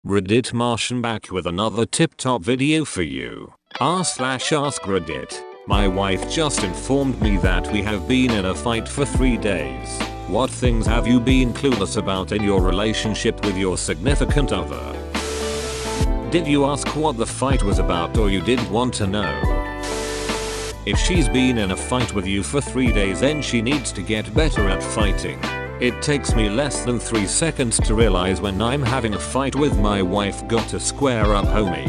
Reddit Martian back with another tip-top video for you. r/AskReddit. My wife just informed me that we have been in a fight for 3 days. What things have you been clueless about in your relationship with your significant other? Did you ask what the fight was about, or you didn't want to know? If she's been in a fight with you for 3 days, then she needs to get better at fighting. It takes me less than 3 seconds to realize when I'm having a fight with my wife. Got to square up, homie.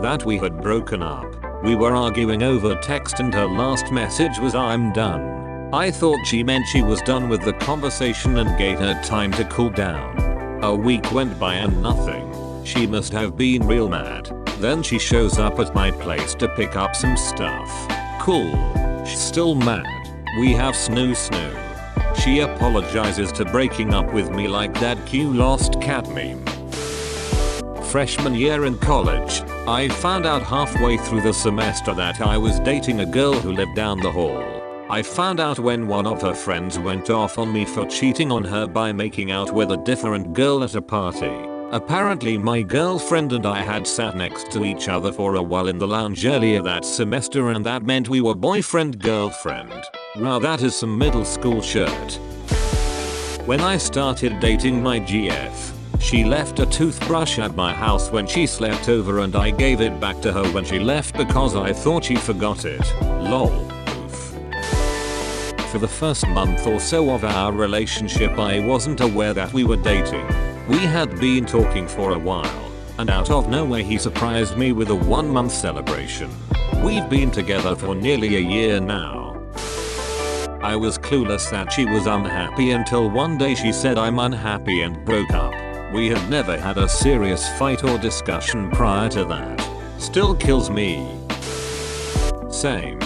That we had broken up. We were arguing over text and her last message was "I'm done." I thought she meant she was done with the conversation and gave her time to cool down. A week went by and nothing. She must have been real mad. Then she shows up at my place to pick up some stuff. Cool. She's still mad. We have snoo. She apologizes to breaking up with me like that cute lost cat meme. Freshman year in college, I found out halfway through the semester that I was dating a girl who lived down the hall. I found out when one of her friends went off on me for cheating on her by making out with a different girl at a party. Apparently my girlfriend and I had sat next to each other for a while in the lounge earlier that semester, and that meant we were boyfriend-girlfriend. Wow, that is some middle school shit. When I started dating my GF, she left a toothbrush at my house when she slept over, and I gave it back to her when she left because I thought she forgot it. Lol. Oof. For the first month or so of our relationship, I wasn't aware that we were dating. We had been talking for a while, and out of nowhere he surprised me with a 1-month celebration. We've been together for nearly a year now. I was clueless that she was unhappy until one day she said "I'm unhappy" and broke up. We had never had a serious fight or discussion prior to that. Still kills me. Same.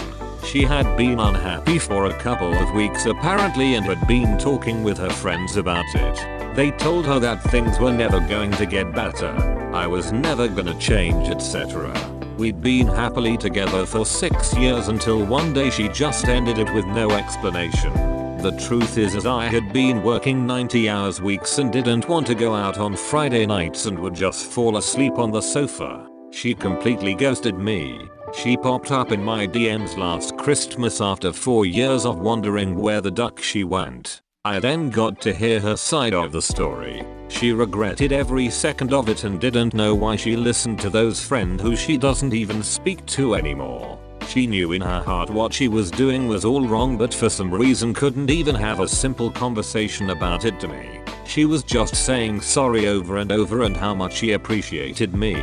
She had been unhappy for a couple of weeks apparently and had been talking with her friends about it. They told her that things were never going to get better. I was never gonna change, etc. We'd been happily together for 6 years until one day she just ended it with no explanation. The truth is I had been working 90-hour weeks and didn't want to go out on Friday nights and would just fall asleep on the sofa. She completely ghosted me. She popped up in my DMs last Christmas after 4 years of wondering where the duck she went. I then got to hear her side of the story. She regretted every second of it and didn't know why she listened to those friends who she doesn't even speak to anymore. She knew in her heart what she was doing was all wrong, but for some reason couldn't even have a simple conversation about it to me. She was just saying sorry over and over and how much she appreciated me.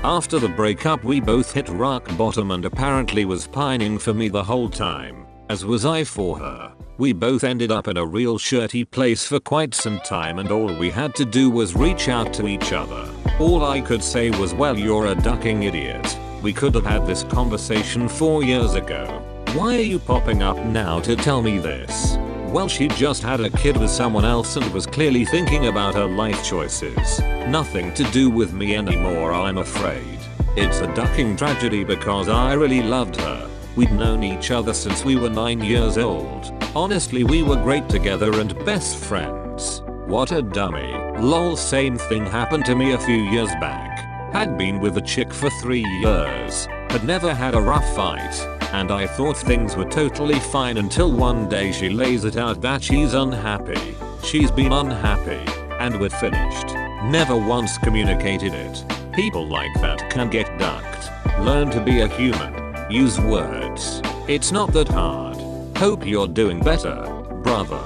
After the breakup we both hit rock bottom and apparently was pining for me the whole time, as was I for her. We both ended up in a real shitty place for quite some time, and all we had to do was reach out to each other. All I could say was, "Well, you're a ducking idiot. We could have had this conversation 4 years ago. Why are you popping up now to tell me this?" Well, she just had a kid with someone else and was clearly thinking about her life choices. Nothing to do with me anymore, I'm afraid. It's a ducking tragedy because I really loved her. We'd known each other since we were 9 years old. Honestly, we were great together and best friends. What a dummy. Lol. Same thing happened to me a few years back. Had been with a chick for 3 years. Had never had a rough fight. And I thought things were totally fine until one day she lays it out that she's unhappy. She's been unhappy. And we're finished. Never once communicated it. People like that can get ducked. Learn to be a human. Use words. It's not that hard. Hope you're doing better, brother.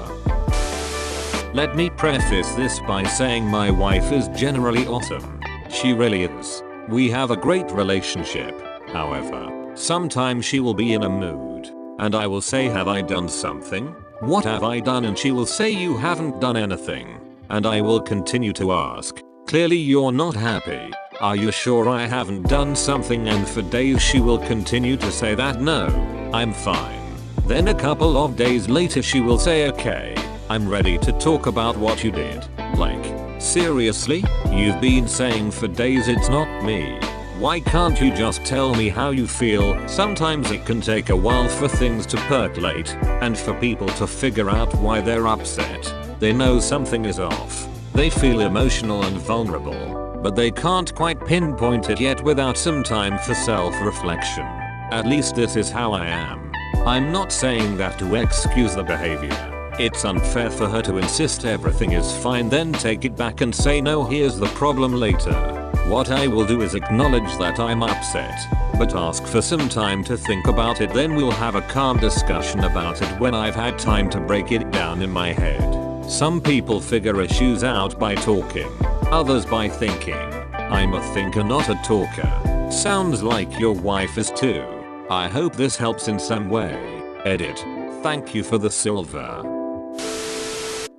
Let me preface this by saying my wife is generally awesome. She really is. We have a great relationship. However, sometimes she will be in a mood, and I will say, "Have I done something? What have I done?" And she will say, "You haven't done anything." And I will continue to ask, "Clearly you're not happy. Are you sure I haven't done something?" And for days she will continue to say that, "No, I'm fine." Then a couple of days later she will say, "Okay, I'm ready to talk about what you did." Like, seriously? You've been saying for days it's not me. Why can't you just tell me how you feel? Sometimes it can take a while for things to percolate, and for people to figure out why they're upset. They know something is off. They feel emotional and vulnerable, but they can't quite pinpoint it yet without some time for self-reflection. At least this is how I am. I'm not saying that to excuse the behavior. It's unfair for her to insist everything is fine then take it back and say no, here's the problem later. What I will do is acknowledge that I'm upset, but ask for some time to think about it, then we'll have a calm discussion about it when I've had time to break it down in my head. Some people figure issues out by talking, others by thinking. I'm a thinker, not a talker. Sounds like your wife is too. I hope this helps in some way. Edit. Thank you for the silver.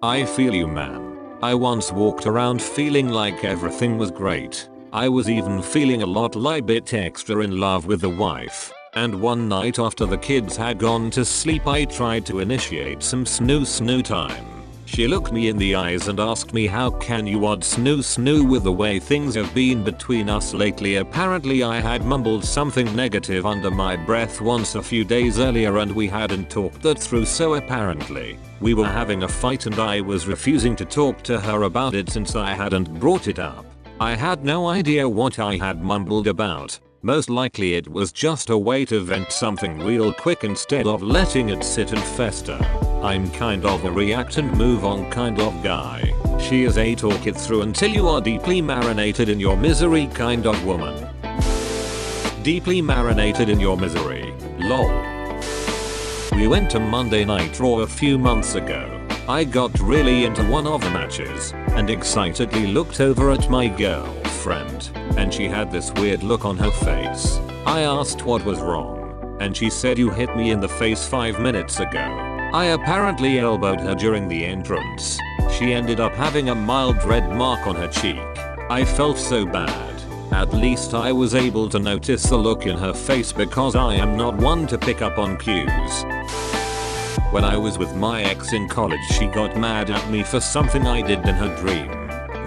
I feel you, man. I once walked around feeling like everything was great. I was even feeling a lot bit extra in love with the wife. And one night after the kids had gone to sleep I tried to initiate some snoo time. She looked me in the eyes and asked me, how can you odd snoo with the way things have been between us lately. Apparently I had mumbled something negative under my breath once a few days earlier and we hadn't talked that through, so apparently we were having a fight and I was refusing to talk to her about it since I hadn't brought it up. I had no idea what I had mumbled about. Most likely it was just a way to vent something real quick instead of letting it sit and fester. I'm kind of a react and move on kind of guy. She is a talk it through until you are deeply marinated in your misery kind of woman. Deeply marinated in your misery. Lol. We went to Monday Night Raw a few months ago. I got really into one of the matches and excitedly looked over at my girlfriend, and she had this weird look on her face. I asked what was wrong, and she said, you hit me in the face 5 minutes ago. I apparently elbowed her during the entrance. She ended up having a mild red mark on her cheek. I felt so bad. At least I was able to notice the look in her face because I am not one to pick up on cues. When I was with my ex in college, she got mad at me for something I did in her dream.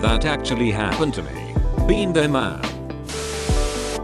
That actually happened to me. Been there, man.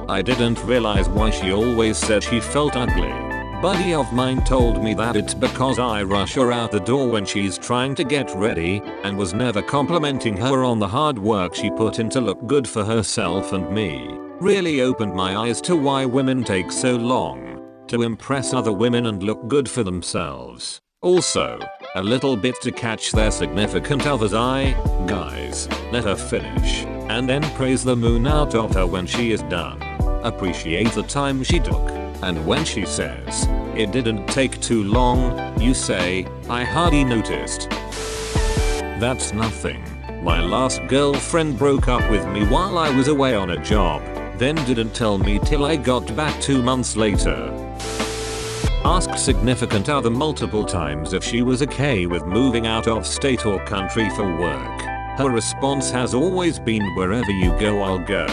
I didn't realize why she always said she felt ugly. Buddy of mine told me that it's because I rush her out the door when she's trying to get ready and was never complimenting her on the hard work she put in to look good for herself and me. Really opened my eyes to why women take so long to impress other women and look good for themselves. Also, a little bit to catch their significant other's eye. Guys, let her finish and then praise the moon out of her when she is done. Appreciate the time she took. And when she says, it didn't take too long, you say, I hardly noticed. That's nothing. My last girlfriend broke up with me while I was away on a job, then didn't tell me till I got back 2 months later. Asked significant other multiple times if she was okay with moving out of state or country for work. Her response has always been, wherever you go, I'll go.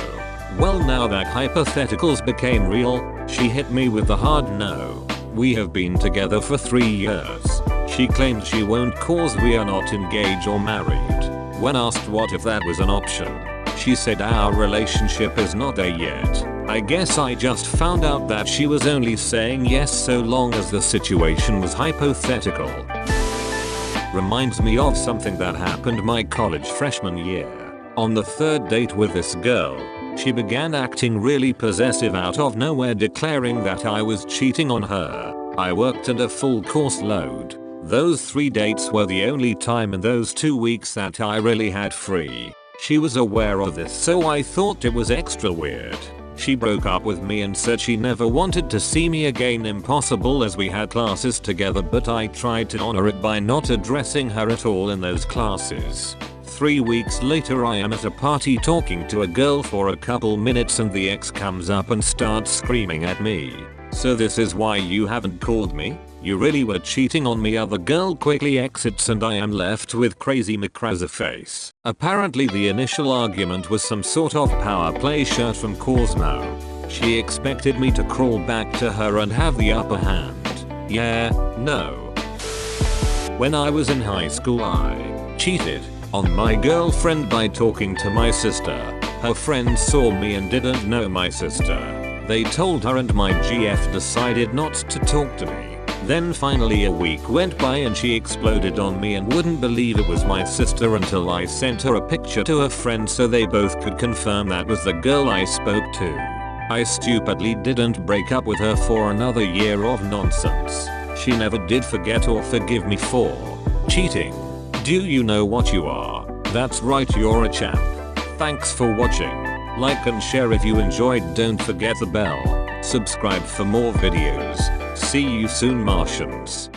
Well, now that hypotheticals became real, she hit me with the hard no. We have been together for 3 years. She claimed she won't cause we are not engaged or married. When asked what if that was an option, she said our relationship is not there yet. I guess I just found out that she was only saying yes so long as the situation was hypothetical. Reminds me of something that happened my college freshman year. On the 3rd date with this girl, she began acting really possessive out of nowhere, declaring that I was cheating on her. I worked at a full course load. Those 3 dates were the only time in those 2 weeks that I really had free. She was aware of this, so I thought it was extra weird. She broke up with me and said she never wanted to see me again. Impossible, as we had classes together, but I tried to honor it by not addressing her at all in those classes. 3 weeks later, I am at a party talking to a girl for a couple minutes and the ex comes up and starts screaming at me. So this is why you haven't called me? You really were cheating on me. Other girl quickly exits and I am left with crazy McCraza face. Apparently the initial argument was some sort of power play shirt from Cosmo. She expected me to crawl back to her and have the upper hand. Yeah, no. When I was in high school, I cheated on my girlfriend by talking to my sister. Her friends saw me and didn't know my sister. They told her and my GF decided not to talk to me. Then finally a week went by and she exploded on me and wouldn't believe it was my sister until I sent her a picture to her friend so they both could confirm that was the girl I spoke to. I stupidly didn't break up with her for another year of nonsense. She never did forget or forgive me for cheating. Do you know what you are? That's right, you're a champ. Thanks for watching. Like and share if you enjoyed, don't forget the bell. Subscribe for more videos. See you soon, Martians.